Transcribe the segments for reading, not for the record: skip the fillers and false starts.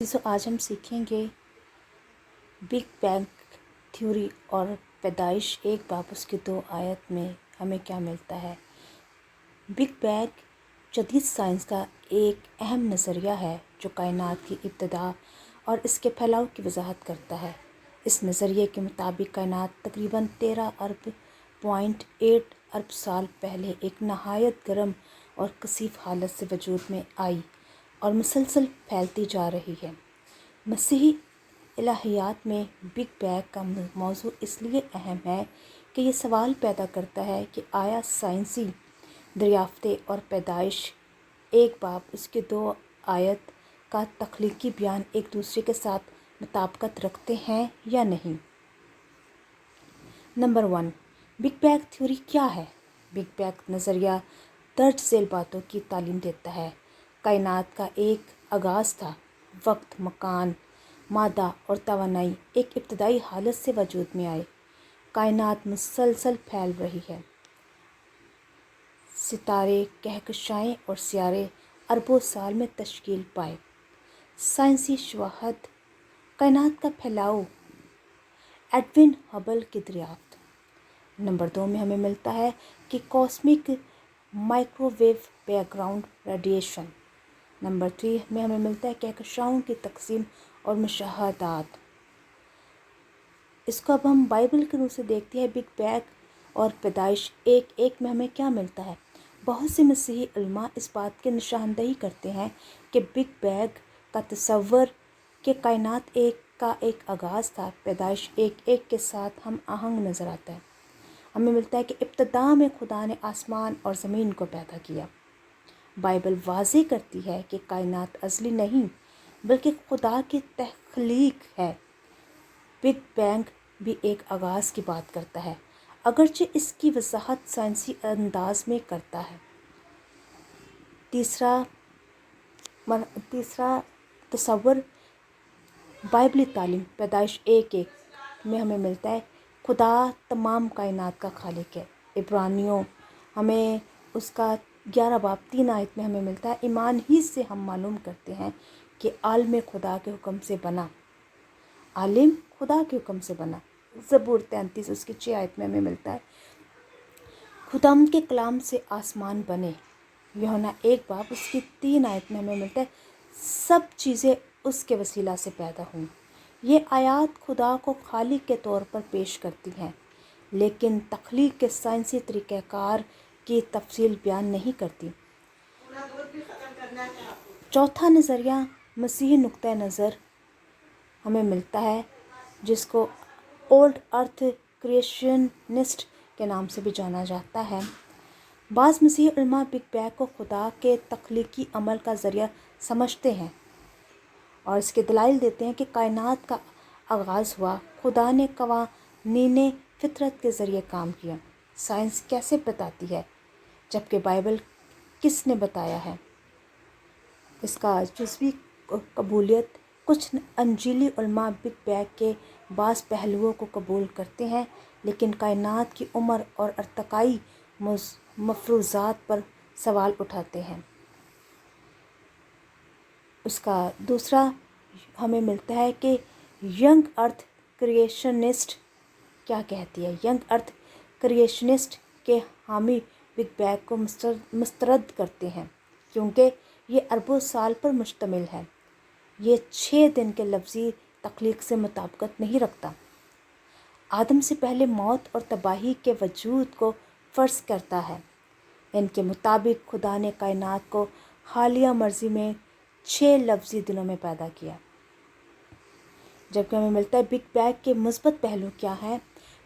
तो आज हम सीखेंगे बिग बैंग थ्योरी और पैदाइश एक बाप उसकी दो आयत में हमें क्या मिलता है। बिग बैंग जदीद साइंस का एक अहम नज़रिया है जो कायनात की इब्तिदा और इसके फैलाव की वजाहत करता है। इस नज़रिए के मुताबिक कायनात तकरीबन 13.8 अरब साल पहले एक नहायत गर्म और कसीफ हालत से वजूद में आई और मुसलसल फैलती जा रही है। मसीही इलाहियात में बिग बैंग का मौजू इसलिए अहम है कि ये सवाल पैदा करता है कि आया साइंसी दरियाफ्तें और पैदाइश एक बाप उसके दो आयत का तख्लीकी बयान एक दूसरे के साथ मुताबिकत रखते हैं या नहीं। नंबर 1, बिग बैंग थ्योरी क्या है। बिग बैंग नज़रिया दर्ज झेल बातों की तालीम देता है। कायनात का एक आगाज़ था। वक्त, मकान, मादा और तवानाई एक इब्तदाई हालत से वजूद में आए। कायनात मुसलसल फैल रही है। सितारे, कहकशाएँ और सियारे अरबों साल में तश्कील पाए। साइंसी शवाहद, कायनात का फैलाव, एडविन हबल की दरियाफ्त। नंबर 2 में हमें मिलता है कि cosmic microwave background radiation. Number 3 में हमें मिलता है कहकशाओं की तकसीम और मुशाहदात। इसको अब हम बाइबल के रूप से देखते हैं। बिग बैंग और पैदाइश एक एक में हमें क्या मिलता है। बहुत से मसीही उलमा इस बात की निशानदही करते हैं कि बिग बैंग का तसव्वुर कि कायनात एक आगाज़ था, पैदाइश एक के साथ हम आहंग नज़र आता है। हमें मिलता है कि इब्तिदा में खुदा ने आसमान और ज़मीन को पैदा किया। बाइबल वाज़े करती है कि कायनात अज़ली नहीं बल्कि खुदा की तख्लीक है। बिग बैंग भी एक आगाज़ की बात करता है, अगरचे इसकी वजाहत साइंसी अंदाज में करता है। तीसरा तसव्वुर बाइबली तालीम पैदाइश एक में हमें मिलता है खुदा तमाम कायनात का खालिक है। इब्रानियों हमें उसका 11 बाब 3 आयत में हमें मिलता है ईमान ही से हम मालूम करते हैं कि आलम खुदा के हुक्म से बना। आलिम खुदा के हुक्म से बना। ज़बूर 33 उसकी 6 आयत में हमें मिलता है खुदाम के कलाम से आसमान बने। यूहन्ना 1 बाब उसकी 3 आयत में हमें मिलता है सब चीज़ें उसके वसीला से पैदा हुई। ये आयत खुदा को खालिक के तौर पर पेश करती हैं, लेकिन तख्लीक के साइंसी तरीक़ाकार की तफसील बयान नहीं करती। चौथा नज़रिया मसीही नुक्ता नज़र हमें मिलता है जिसको ओल्ड अर्थ क्रिएशनिस्ट के नाम से भी जाना जाता है। बाज़ मसीही उलमा बिग बैंग को खुदा के तख्लीकी अमल का ज़रिया समझते हैं और इसके दलाइल देते हैं कि कायनात का आगाज़ हुआ, खुदा ने कवानीने फितरत के ज़रिए काम किया। साइंस कैसे बताती है जबकि बाइबल किसने बताया है। इसका जुज़वी कबूलियत कुछ अंजीली उलमा बिग बैंग के बाज़ पहलुओं को कबूल करते हैं, लेकिन कायनात की उम्र और अर्तकाई मफरूज़ात पर सवाल उठाते हैं। उसका दूसरा हमें मिलता है कि यंग अर्थ क्रिएशनिस्ट क्या कहती है। यंग अर्थ क्रिएशनिस्ट के हामी बिग बैंग को मुस्तरद करते हैं क्योंकि ये अरबों साल पर मुश्तमिल है। ये 6 दिन के लफ्ज़ी तख्लीक से मुताबिकत नहीं रखता। आदम से पहले मौत और तबाही के वजूद को फ़र्ज़ करता है। इनके मुताबिक खुदा ने कायनात को हालिया मर्ज़ी में 6 लफ्ज़ी दिनों में पैदा किया। जबकि हमें मिलता है बिग बैंग के मुस्बत पहलू क्या है।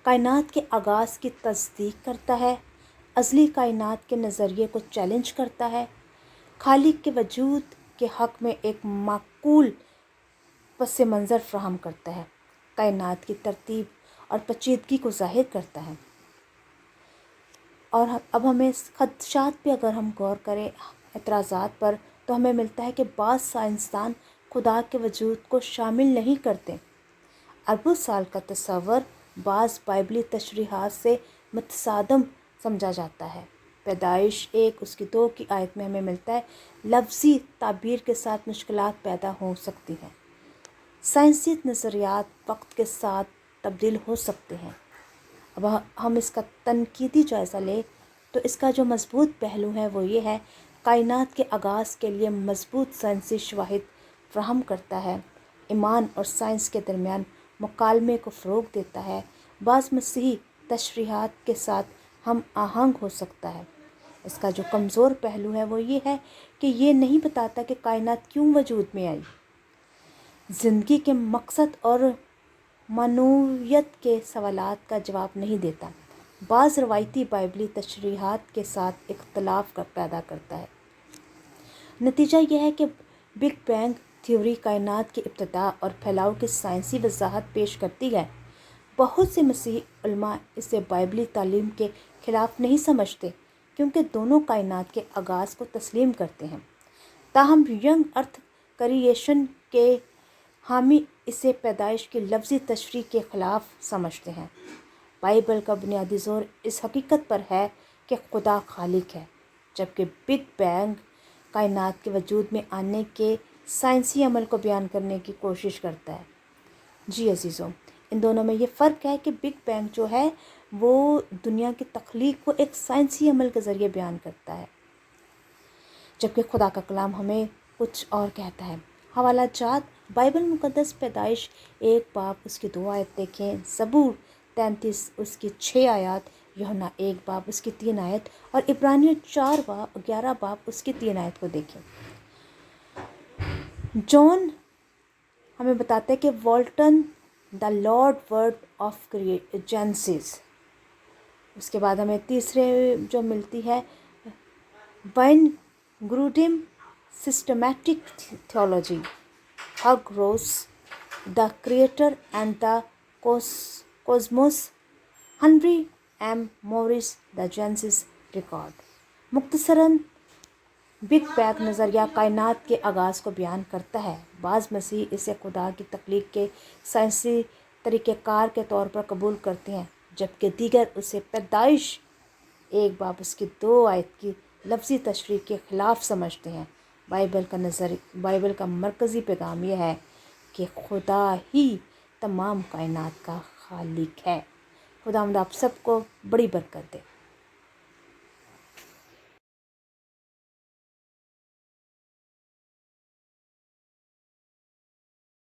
कायनात के आगाज़ की तस्दीक करता है, अज़ली कायनात के नज़रिए को चैलेंज करता है, खालिक के वजूद के हक़ में एक माकूल पस मंज़र फ़राहम करता है, कायनात की तरतीब और पेचीदगी को ज़ाहिर करता है। और अब हमें ख़दशात पे अगर हम गौर करें एतराज़ात पर, तो हमें मिलता है कि बाज़ साइंसदान खुदा के वजूद को शामिल नहीं करते। अरबों साल का तसव्वुर बाज़ बाइबली तशरीहात से मुतसादम समझा जाता है। पैदाइश 1 उसकी 2 की आयत में हमें मिलता है लफ्ज़ी ताबीर के साथ मुश्किलात पैदा हो सकती हैं। साइंसी नज़रियात वक्त के साथ तब्दील हो सकते हैं। अब हम इसका तनकीदी जायज़ा लें तो इसका जो मजबूत पहलू है वो ये है, कायनात के आगाज़ के लिए मजबूत साइंसी शवाहिद फ्राहम करता है, ईमान और साइंस के दरमियान मुकालमे को फ़रोग़ देता है, बाज़ मसीही तशरीहात के साथ हम आहंग हो सकता है। इसका जो कमज़ोर पहलू है वो ये है कि ये नहीं बताता कि कायनात क्यों वजूद में आई, ज़िंदगी के मकसद और मानूयत के सवालात का जवाब नहीं देता। बाज़ रवायती बाइबली तशरीहात के साथ इख्तलाफ पैदा करता है। नतीजा यह है कि बिग बैंग थ्योरी कायनात की इब्तिदा और फैलाव की साइंसी वजाहत पेश करती है। बहुत से मसीही उलमा इसे बाइबली तालीम के ख़िलाफ़ नहीं समझते, क्योंकि दोनों कायनात के आगाज़ को तस्लीम करते हैं। ताहम यंग अर्थ क्रिएशन के हामी इसे पैदाइश की लफ्ज़ी तशरीह के ख़िलाफ़ समझते हैं। बाइबल का बुनियादी ज़ोर इस हकीकत पर है कि खुदा खालिक है, जबकि बिग बैंग कायनात के वजूद में आने के साइंसी अमल को बयान करने की कोशिश करता है। जी अजीज़ों, इन दोनों में ये फ़र्क है कि बिग बैंग जो है वो दुनिया की तख्लीक को एक साइंसी अमल के ज़रिए बयान करता है, जबकि खुदा का कलाम हमें कुछ और कहता है। हवाला जात बाइबल मुक़द्दस पैदाइश 1 बाब उसकी 2 आयत देखें, ज़बूर 33 उसकी 6 आयत, यूहन्ना 1 बाब उसकी 3 आयत और इब्रानियों 4 बाब 11 बाब उसकी 3 आयत को देखें। जॉन हमें बताते हैं कि Walton the lost world of Genesis. उसके बाद हमें तीसरे जो मिलती है Wayne Grudem systematic theology, Hugh Ross the creator and the cosmos, Henry M Morris the Genesis record. मुख्तसरन बिग बैंग नज़रिया कायनात के आगाज़ को बयान करता है। बाज़ मसीह इसे खुदा की तख्लीक के साइंसी तरीक़ेकार के तौर पर कबूल करते हैं, जबकि दीगर उसे पैदाइश 1 बाब उसकी 2 आयत की लफ्ज़ी तशरीह के ख़िलाफ़ समझते हैं। बाइबल का मरकज़ी पैगाम यह है कि खुदा ही तमाम कायनात का खालिक है। खुदावंद आप सबको बड़ी बरकत दे।